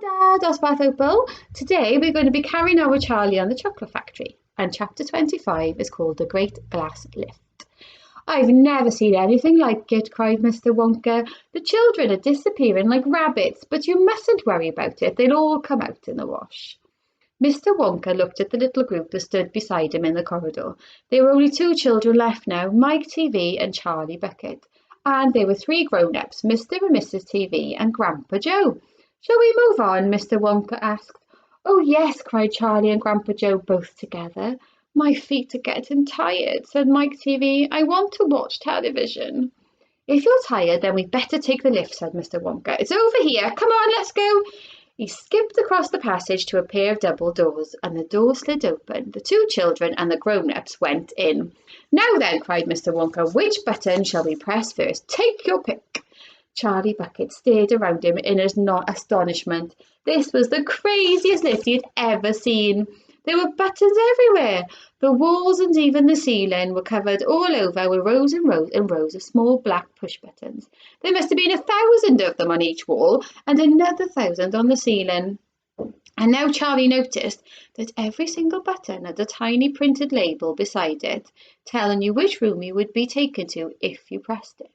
Dad, Osbath Opal. Today we're going to be carrying on with Charlie on the Chocolate Factory, and chapter 25 is called The Great Glass Lift. I've never seen anything like it, cried Mr. Wonka. The children are disappearing like rabbits, but you mustn't worry about it. They'll all come out in the wash. Mr. Wonka looked at the little group that stood beside him in the corridor. There were only two children left now, Mike TV and Charlie Bucket. And there were three grown-ups, Mr. and Mrs. TV and Grandpa Joe. Shall we move on? Mr. Wonka asked. Oh, yes, cried Charlie and Grandpa Joe both together. My feet are getting tired, said Mike TV. I want to watch television. If you're tired, then we'd better take the lift, said Mr. Wonka. It's over here. Come on, let's go. He skipped across the passage to a pair of double doors, and the door slid open. The two children and the grown-ups went in. Now then, cried Mr. Wonka, which button shall we press first? Take your pick. Charlie Bucket stared around him in astonishment. This was the craziest lift he had ever seen. There were buttons everywhere. The walls and even the ceiling were covered all over with rows and rows and rows of small black push buttons. There must have been 1,000 of them on each wall and another 1,000 on the ceiling. And now Charlie noticed that every single button had a tiny printed label beside it, telling you which room you would be taken to if you pressed it.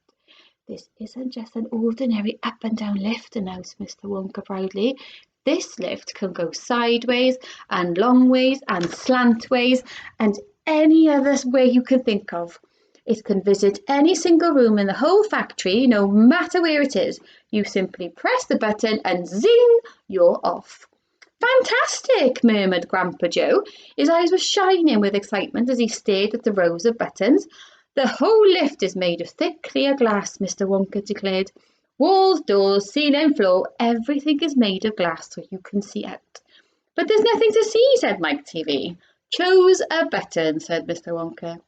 This isn't just an ordinary up and down lift, announced Mr. Wonka proudly. This lift can go sideways and long ways and slantways and any other way you can think of. It can visit any single room in the whole factory, no matter where it is. You simply press the button and zing, you're off. Fantastic, murmured Grandpa Joe. His eyes were shining with excitement as he stared at the rows of buttons. The whole lift is made of thick, clear glass, Mr. Wonka declared. Walls, doors, ceiling, floor, everything is made of glass so you can see out. But there's nothing to see, said Mike TV. Choose a button, said Mr. Wonka.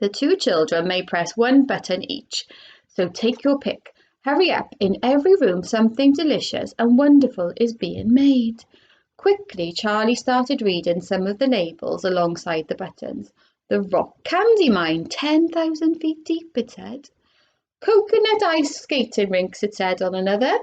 The two children may press one button each, so take your pick. Hurry up, in every room something delicious and wonderful is being made. Quickly, Charlie started reading some of the labels alongside the buttons. The Rock Candy Mine, 10,000 feet deep, it said. Coconut ice skating rinks, it said on another.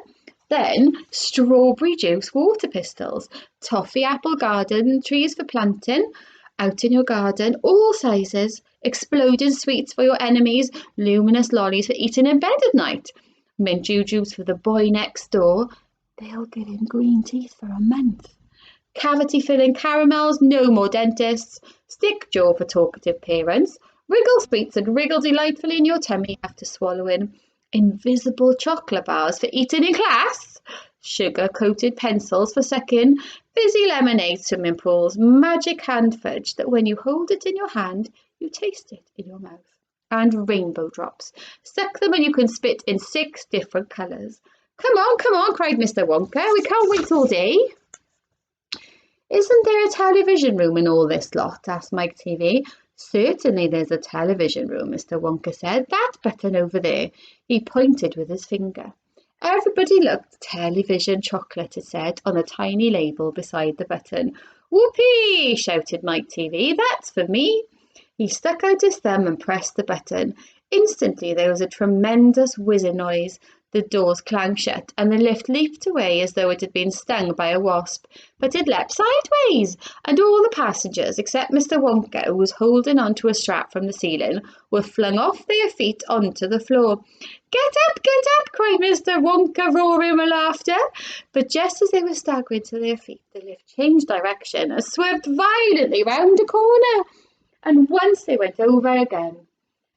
Then strawberry juice water pistols, toffee apple garden trees for planting, out in your garden, all sizes, exploding sweets for your enemies, luminous lollies for eating in bed at night, mint jujubes for the boy next door. They'll give him green teeth for a month. Cavity-filling caramels, no more dentists, stick jaw for talkative parents, wriggle sweets and wriggle delightfully in your tummy after swallowing, invisible chocolate bars for eating in class, sugar-coated pencils for sucking, fizzy lemonade swimming pools, magic hand fudge that when you hold it in your hand, you taste it in your mouth, and rainbow drops. Suck them and you can spit in 6 different colours. Come on, cried Mr. Wonka. We can't wait all day. Isn't there a television room in all this lot? Asked Mike TV. Certainly there's a television room, Mr. Wonka said. That button over there. He pointed with his finger. Everybody looked. Television chocolate, it said, on a tiny label beside the button. Whoopee! Shouted Mike TV. That's for me. He stuck out his thumb and pressed the button. Instantly there was a tremendous whizzing noise. The doors clanged shut, and the lift leaped away as though it had been stung by a wasp. But it leapt sideways, and all the passengers, except Mr. Wonka, who was holding on to a strap from the ceiling, were flung off their feet onto the floor. Get up, cried Mr. Wonka, roaring with laughter. But just as they were staggering to their feet, the lift changed direction and swerved violently round a corner. And once they went over again.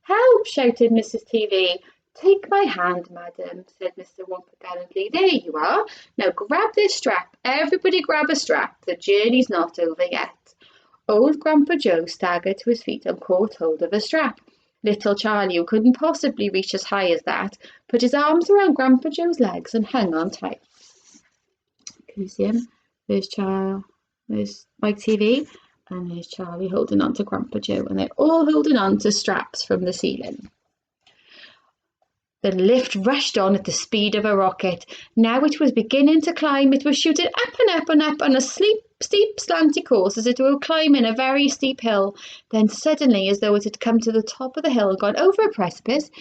Help, shouted Mrs. TV. Take my hand, madam, said Mr. Wonka gallantly. There you are. Now grab this strap. Everybody grab a strap. The journey's not over yet. Old Grandpa Joe staggered to his feet and caught hold of a strap. Little Charlie, who couldn't possibly reach as high as that, put his arms around Grandpa Joe's legs and hung on tight. Can you see him? There's Mike TV, and there's Charlie holding on to Grandpa Joe, and they're all holding on to straps from the ceiling. The lift rushed on at the speed of a rocket. Now it was beginning to climb. It was shooting up and up and up on a steep, slanty course as it were climbing a very steep hill. Then suddenly, as though it had come to the top of the hill and gone over a precipice,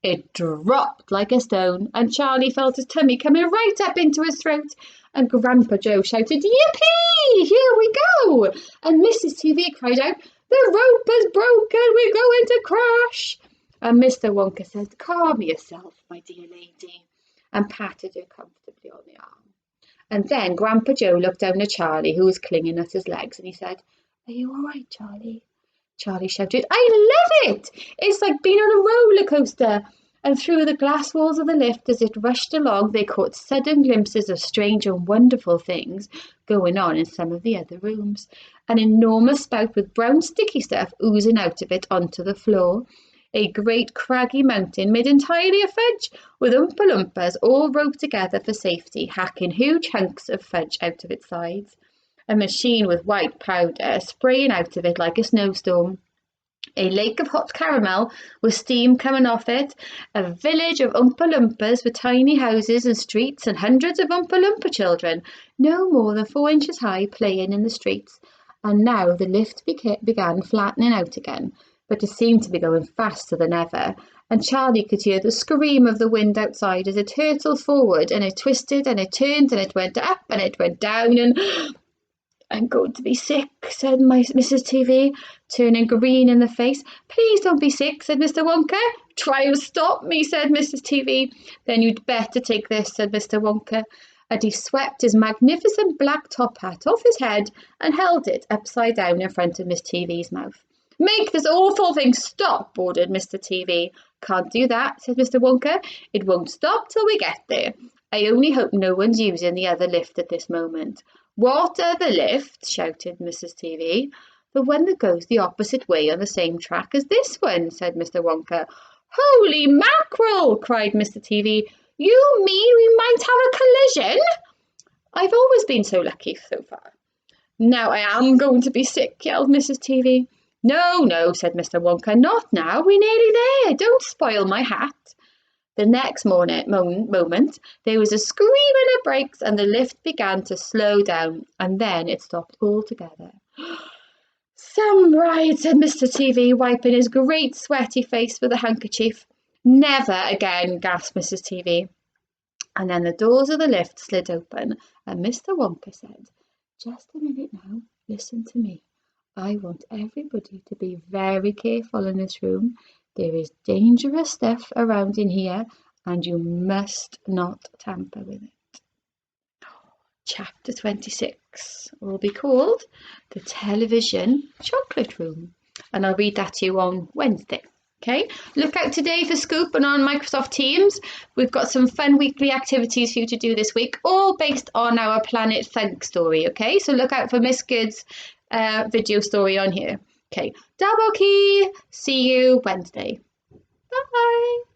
It dropped like a stone, and Charlie felt his tummy coming right up into his throat. And Grandpa Joe shouted, "Yippee! Here we go!" And Mrs. TV cried out, "The rope has broken, we're going to crash!" And Mr. Wonka said, "Calm yourself, my dear lady," and patted her comfortably on the arm. And then Grandpa Joe looked down at Charlie, who was clinging at his legs, and he said, "Are you all right, Charlie?" Charlie shouted, "I love it! It's like being on a roller coaster." And through the glass walls of the lift, as it rushed along, they caught sudden glimpses of strange and wonderful things going on in some of the other rooms. An enormous spout with brown sticky stuff oozing out of it onto the floor. A great craggy mountain made entirely of fudge, with Oompa Loompas all roped together for safety, hacking huge hunks of fudge out of its sides. A machine with white powder spraying out of it like a snowstorm. A lake of hot caramel with steam coming off it. A village of Oompa Loompas with tiny houses and streets, and hundreds of Oompa Loompa children, no more than 4 inches high, playing in the streets. And now the lift began flattening out again, but it seemed to be going faster than ever. And Charlie could hear the scream of the wind outside as it hurtled forward, and it twisted and it turned and it went up and it went down, and "I'm going to be sick," said Mrs. TV, turning green in the face. "Please don't be sick," said Mr. Wonka. "Try and stop me," said Mrs. TV. "Then you'd better take this," said Mr. Wonka. And he swept his magnificent black top hat off his head and held it upside down in front of Miss TV's mouth. "Make this awful thing stop," ordered Mr. TV. "Can't do that," said Mr. Wonka. "It won't stop till we get there. I only hope no one's using the other lift at this moment." "What other lift?" shouted Mrs. TV. "The one that goes the opposite way on the same track as this one," said Mr. Wonka. "Holy mackerel!" cried Mr. TV. "You mean we might have a collision?" "I've always been so lucky so far." "Now I am going to be sick," yelled Mrs. TV. "No, no," said Mr. Wonka. "Not now. We're nearly there. Don't spoil my hat." The next moment, there was a scream and a brakes, and the lift began to slow down, and then it stopped altogether. "Some ride," said Mr. TV, wiping his great sweaty face with a handkerchief. "Never again," gasped Mrs. TV. And then the doors of the lift slid open, and Mr. Wonka said, "Just a minute now, listen to me. I want everybody to be very careful in this room. There is dangerous stuff around in here, and you must not tamper with it." Chapter 26 will be called The Television Chocolate Room, and I'll read that to you on Wednesday. Okay, look out today for Scoop and on Microsoft Teams. We've got some fun weekly activities for you to do this week, all based on our Planet Thunk story. Okay, so look out for Miss Good's video story on here. Okay, double key. See you Wednesday. Bye.